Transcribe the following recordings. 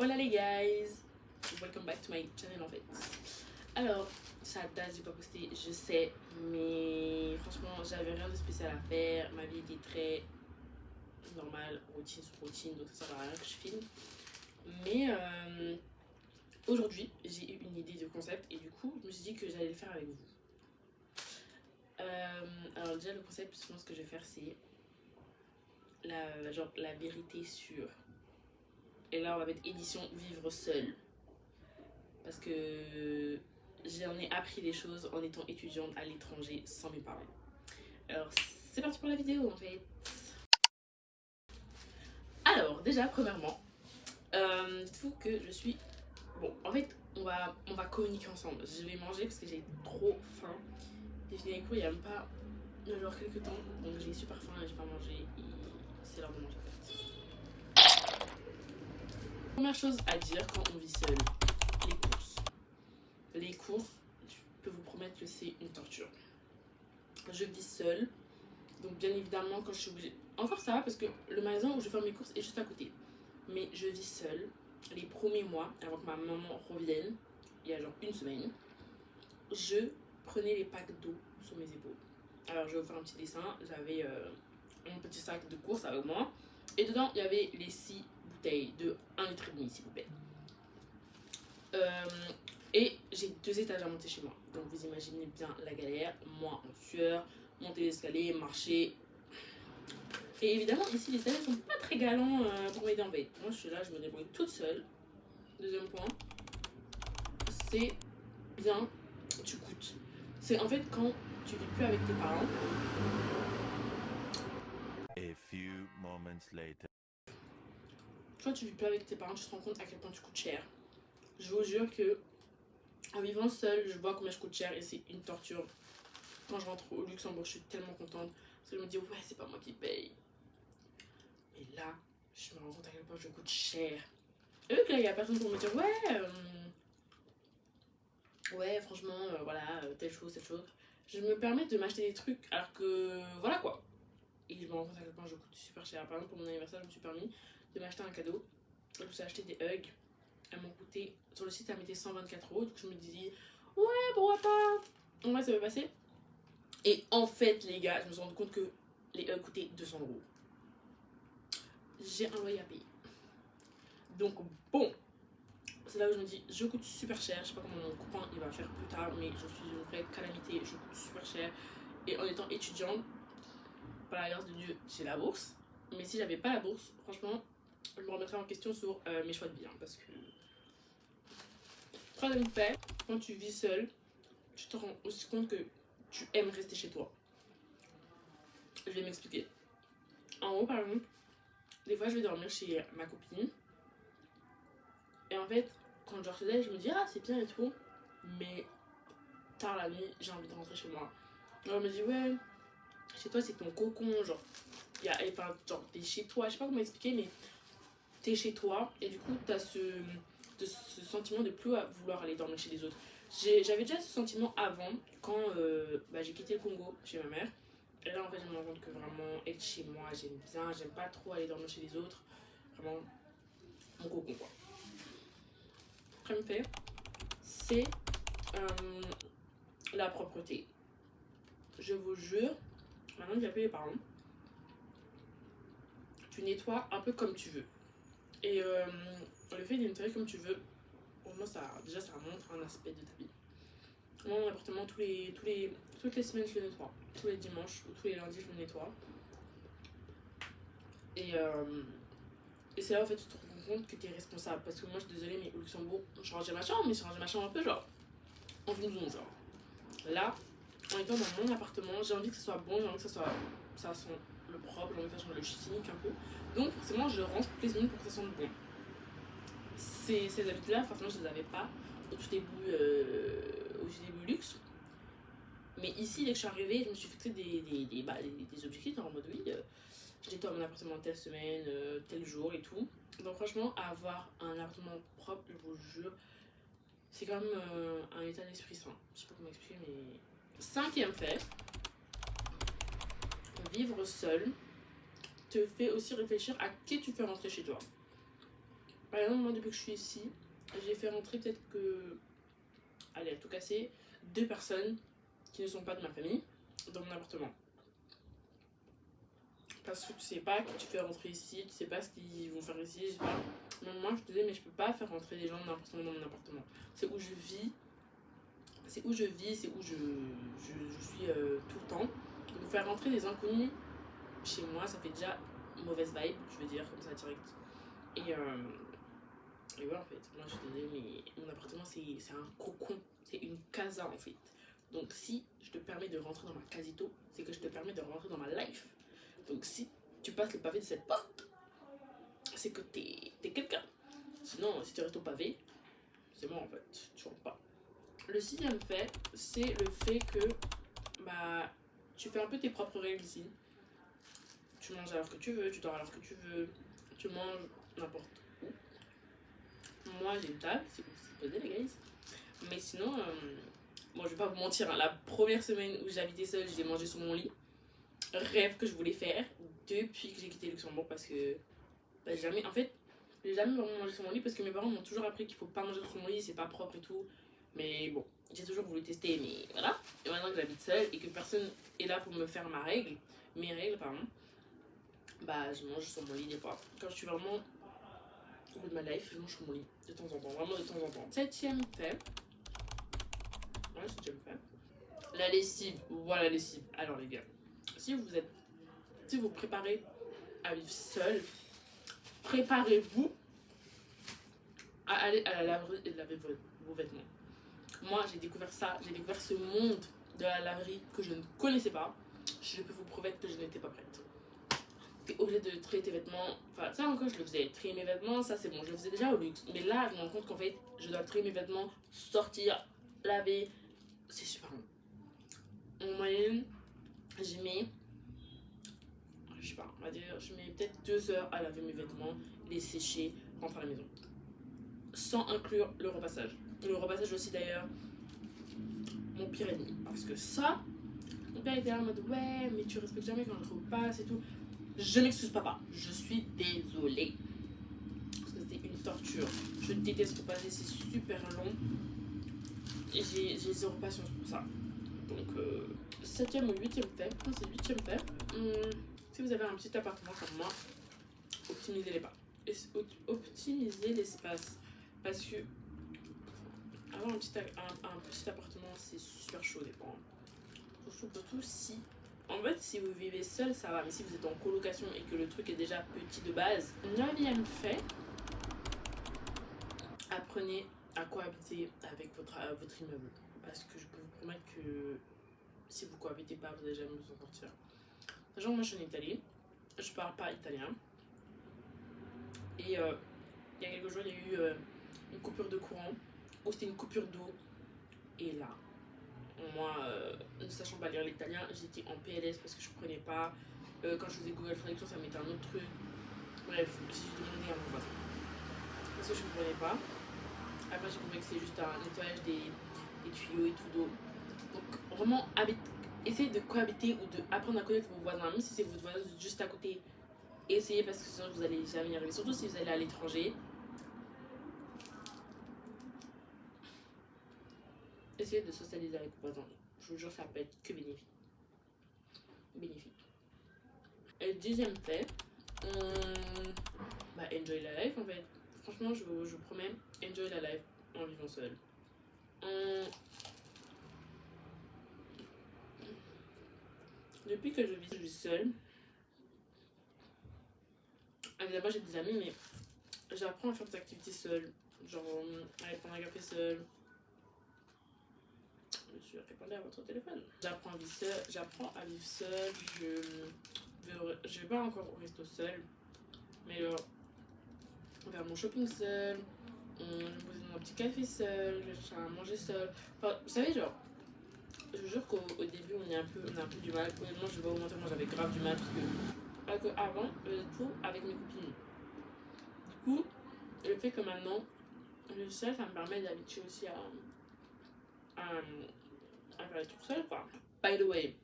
Voilà les guys, welcome back to my channel en fait. Alors, ça date, j'ai pas posté, je sais, mais franchement j'avais rien de spécial à faire. Ma vie était très normale, routine sur routine, donc ça sert à rien que je filme. Mais aujourd'hui j'ai eu une idée de concept et du coup je me suis dit que j'allais le faire avec vous. Alors déjà le concept, je pense que je vais faire c'est la vérité sur... Et là on va mettre édition vivre seul. Parce que j'en ai appris des choses en étant étudiante à l'étranger sans mes parents. Alors c'est parti pour la vidéo en fait. Alors déjà premièrement, dites-vous que je suis... Bon en fait on va communiquer ensemble. Je vais manger parce que j'ai trop faim. J'ai fini les cours il y a même pas genre quelques temps. Donc j'ai super faim et j'ai pas mangé et c'est l'heure de manger en fait. Première chose à dire quand on vit seul, les courses. Les courses, je peux vous promettre que c'est une torture. Je vis seule, donc bien évidemment quand je suis obligée... Encore ça va parce que le magasin où je fais mes courses est juste à côté. Mais je vis seule. Les premiers mois, avant que ma maman revienne, il y a genre une semaine, je prenais les packs d'eau sur mes épaules. Alors je vais vous faire un petit dessin. J'avais un petit sac de courses avec moi. Et dedans, il y avait les 6 bouteilles de 1,5 litre s'il vous plaît. Et j'ai 2 étages à monter chez moi. Donc vous imaginez bien la galère. Moi en sueur, monter l'escalier, marcher. Et évidemment ici les étages sont pas très galants pour m'aider en fait. Moi je suis là, je me débrouille toute seule. Deuxième point, c'est bien, tu coûtes. C'est en fait quand tu vis plus avec tes parents. A few moments later. Quand tu vis plus avec tes parents, tu te rends compte à quel point tu coûtes cher. Je vous jure que en vivant seule, je vois combien je coûte cher et c'est une torture. Quand je rentre au Luxembourg, je suis tellement contente parce que je me dis ouais, c'est pas moi qui paye. Et là, je me rends compte à quel point je coûte cher. Et vu que là, il y a personne pour me dire ouais, franchement, voilà, telle chose, cette chose. Je me permets de m'acheter des trucs alors que voilà quoi. Et je me rends compte à quel point je coûte super cher. Par exemple, pour mon anniversaire, je me suis permis de m'acheter un cadeau. Je me suis acheté des Hugs. Elles m'ont coûté, sur le site, elles mettaient 124 €. Donc je me disais, ouais, pourquoi pas. En vrai, ça va passer. Et en fait, les gars, je me suis rendu compte que les Hugs coûtaient 200 €. J'ai un loyer à payer. Donc bon, c'est là où je me dis, je coûte super cher. Je sais pas comment mon copain il va faire plus tard, mais je suis une vraie calamité. Je coûte super cher. Et en étant étudiante, par la grâce de Dieu, j'ai la bourse. Mais si j'avais pas la bourse, franchement, je me remettrais en question sur mes choix de vie. Parce que, troisième fait, quand tu vis seul, tu te rends aussi compte que tu aimes rester chez toi. Je vais m'expliquer. En haut, par exemple, des fois je vais dormir chez ma copine. Et en fait, quand je dors chez elle, je me dis, ah, c'est bien et tout. Mais tard la nuit, j'ai envie de rentrer chez moi. Alors, elle me dit, ouais, chez toi, c'est ton cocon. Genre, genre t'es chez toi. Je sais pas comment expliquer, mais t'es chez toi. Et du coup, t'as ce sentiment de plus vouloir aller dormir chez les autres. J'avais déjà ce sentiment avant, quand j'ai quitté le Congo chez ma mère. Et là, en fait, je me rends compte que vraiment, être chez moi, j'aime bien. J'aime pas trop aller dormir chez les autres. Vraiment, mon cocon, quoi. Après, me fait, c'est la propreté. Je vous jure, maintenant que j'ai appelé les parents, tu nettoies un peu comme tu veux. Et le fait de nettoyer comme tu veux, pour moi, ça montre un aspect de ta vie. Moi, mon appartement, toutes les semaines, je le nettoie. Tous les dimanches ou tous les lundis, je le nettoie. Et c'est là, en fait, tu te rends compte que tu es responsable. Parce que moi, je suis désolée, mais au Luxembourg, je rangeais ma chambre, mais je rangeais ma chambre un peu, genre, en zoom, genre. Là, en étant dans mon appartement, j'ai envie que ce soit bon, j'ai envie que ça sent le propre, j'ai envie que ça sent le chimique un peu. Donc, forcément, je range toutes les semaines pour que ça sente bon. Ces habitudes-là, forcément, je les avais pas au tout début luxe. Mais ici, dès que je suis arrivée, je me suis fixé des objectifs en mode oui, je nettoie mon appartement telle semaine, tel jour et tout. Donc franchement, avoir un appartement propre, je vous jure, c'est quand même un état d'esprit sain. Je sais pas comment expliquer, mais... Cinquième fait, vivre seul te fait aussi réfléchir à qui tu fais rentrer chez toi. Par exemple, moi, depuis que je suis ici, j'ai fait rentrer peut-être que, allez, à tout casser, 2 personnes qui ne sont pas de ma famille dans mon appartement. Parce que tu sais pas qui tu fais rentrer ici, tu sais pas ce qu'ils vont faire ici, je sais pas. Même moi, je te disais, mais je peux pas faire rentrer des gens n'importe où dans mon appartement. C'est où je vis, c'est où je vis, c'est où je suis tout le temps. Donc faire rentrer des inconnus chez moi, ça fait déjà mauvaise vibe, je veux dire, comme ça direct. Et ouais, en fait, moi je te disais, mais mon appartement c'est un cocon, c'est une casa en fait. Donc si je te permets de rentrer dans ma casito, c'est que je te permets de rentrer dans ma life. Donc si tu passes le pavé de cette porte, c'est que t'es quelqu'un. Sinon, si tu restes au pavé, c'est bon en fait, tu rentres pas. Le 6e fait, c'est le fait que bah, tu fais un peu tes propres règles ici. Tu manges à l'heure que tu veux, tu dors à l'heure que tu veux, tu manges n'importe où. Moi j'ai une table, c'est posé les gars. Mais sinon, bon, je vais pas vous mentir, hein, la première semaine où j'habitais seule, j'ai mangé sur mon lit. Rêve que je voulais faire depuis que j'ai quitté Luxembourg parce que bah, jamais, en fait, j'ai jamais vraiment mangé sur mon lit parce que mes parents m'ont toujours appris qu'il faut pas manger sur mon lit, c'est pas propre et tout. Mais bon, j'ai toujours voulu tester, mais voilà. Et maintenant que j'habite seule et que personne est là pour me faire mes règles, pardon, bah je mange sur mon lit des fois. Quand je suis vraiment au bout de ma life, je mange sur mon lit de temps en temps, vraiment de temps en temps. 7e fait, ouais, 7e fait. La lessive, voilà la lessive. Alors les gars, si vous préparez à vivre seul, préparez-vous à aller à la laverie et de laver vos vêtements. Moi, j'ai découvert ça, j'ai découvert ce monde de la laverie que je ne connaissais pas. Je peux vous promettre que je n'étais pas prête. T'es obligé de trier tes vêtements. Enfin, ça encore, je le faisais. Trier mes vêtements, ça c'est bon, je le faisais déjà au luxe. Mais là, je me rends compte qu'en fait, je dois trier mes vêtements, sortir, laver. C'est super long. En moyenne, j'y mets, je sais pas, on va dire, je mets peut-être 2 heures à laver mes vêtements, les sécher, rentrer à la maison. Sans inclure le repassage. Le repassage aussi d'ailleurs, mon pire ennemi. Parce que ça, mon père était là en mode ouais, mais tu respectes jamais quand je repasse et tout. Je m'excuse papa, je suis désolée. Parce que c'était une torture. Je déteste repasser, c'est super long. Et j'ai zéro patience pour ça. Donc, 7e ou 8e fait, non c'est 8e fait. Si vous avez un petit appartement comme moi, optimisez l'espace. Parce que avoir un petit appartement, c'est super chaud des fois. Surtout si. En fait, si vous vivez seul, ça va. Mais si vous êtes en colocation et que le truc est déjà petit de base. 9e fait, apprenez à cohabiter avec votre immeuble. Parce que je peux vous promettre que si vous cohabitez pas, vous n'allez jamais vous en sortir. Genre, moi je suis en Italie, je parle pas italien. Et il y a quelques jours, il y a eu une coupure de courant, ou c'était une coupure d'eau. Et là, moi, ne sachant pas lire l'italien, j'étais en PLS parce que je comprenais pas. Quand je faisais Google Traduction, ça mettait un autre truc. Bref, j'ai demandé à mon voisin parce que je comprenais pas. Après, j'ai compris que c'est juste un nettoyage des tuyaux et tout d'eau. Donc, vraiment, essayez de cohabiter ou d'apprendre à connaître vos voisins, même si c'est votre voisin juste à côté. Essayez parce que sinon, vous allez jamais y arriver. Surtout si vous allez à l'étranger. Essayez de socialiser avec vos voisins. Je vous jure, ça peut être que bénéfique. Et le 10e fait, bah, enjoy la life en fait. Franchement, je vous promets, enjoy la life en vivant seul. Depuis que je vis seule, évidemment j'ai des amis, mais j'apprends à faire des activités seule. Genre, aller prendre un café seul. Monsieur, répondez à votre téléphone. J'apprends à vivre seule. Je vais pas encore au resto seul, mais faire mon shopping seul. Je vais me poser dans un petit café seul. Je vais chercher à manger seul. Enfin, vous savez, genre, je vous jure qu'au début on a un peu du mal. Honnêtement, je vais pas vous mentir, moi j'avais grave du mal parce que avant, je faisais tout avec mes copines. Du coup, le fait que maintenant, le seul, ça me permet d'habituer aussi à faire les trucs seul, quoi. By the way,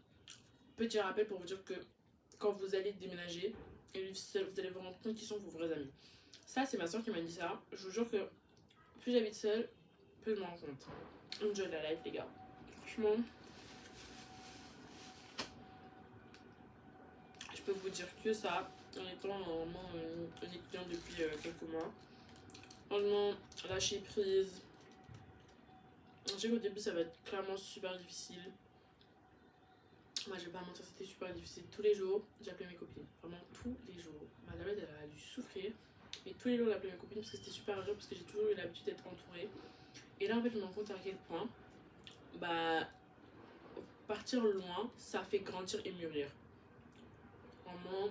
petit rappel pour vous dire que quand vous allez déménager et vivre seul, vous allez vous rendre compte qui sont vos vrais amis. Ça, c'est ma soeur qui m'a dit ça. Je vous jure que plus j'habite seule, plus je m'en rends compte. Enjoy la life, les gars. Franchement, je peux vous dire que ça, en étant vraiment une étudiante depuis quelques mois. Franchement, lâcher prise. Je sais qu'au début, ça va être clairement super difficile. Moi, je vais pas mentir, c'était super difficile. Tous les jours, j'appelais mes copines. Vraiment, tous les jours. Ma David, elle a dû souffrir. Mais tous les jours, j'appelais mes copines parce que c'était super dur, parce que j'ai toujours eu l'habitude d'être entourée. Et là, en fait, je me rends compte à quel point, bah, partir loin, ça fait grandir et mûrir. Vraiment,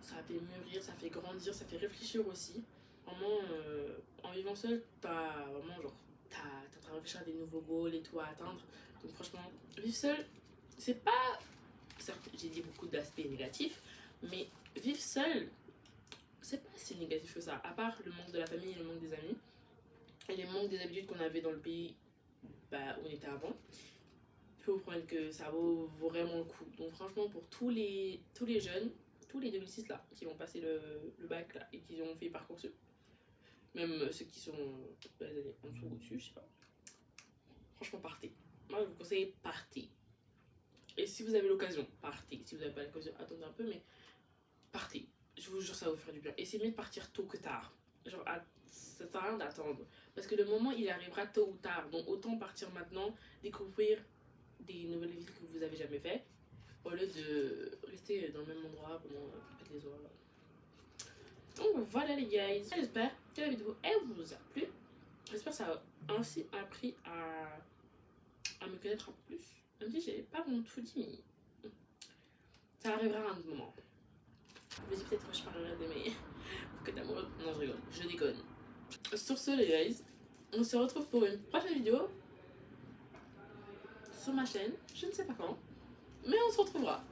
ça fait mûrir, ça fait grandir, ça fait réfléchir aussi. Vraiment, en vivant seul, t'as vraiment genre, t'as en train de réfléchir à des nouveaux goals et tout à atteindre. Donc franchement, vivre seul, c'est pas, certes, j'ai dit beaucoup d'aspects négatifs, mais vivre seul, c'est pas si négatif que ça. À part le manque de la famille et le manque des amis, et le manque des habitudes qu'on avait dans le pays bah, où on était avant. Je peux vous promettre que ça vaut vraiment le coup. Donc franchement, pour tous les jeunes, tous les 2006 là, qui vont passer le bac là, et qui ont fait Parcoursup, même ceux qui sont dans les années en dessous ou au-dessus, je sais pas. Franchement, partez. Moi, je vous conseille, partez. Et si vous avez l'occasion, partez. Si vous n'avez pas l'occasion, attendez un peu, mais partez. Je vous jure, ça va vous faire du bien. Et c'est mieux de partir tôt que tard. Genre, ça sert à rien d'attendre. Parce que le moment, il arrivera tôt ou tard. Donc, autant partir maintenant, découvrir des nouvelles villes que vous avez jamais fait, au lieu de rester dans le même endroit pendant peut-être les heures. Donc voilà les guys, j'espère que la vidéo elle vous a plu. J'espère que ça a ainsi appris à me connaître un peu plus. Même si j'ai pas vraiment tout dit, mais ça arrivera à un moment. Je me dis peut-être que je parlerai de mes que d'amour. Non, je rigole, je déconne. Sur ce les guys, on se retrouve pour une prochaine vidéo sur ma chaîne, je ne sais pas quand, mais on se retrouvera.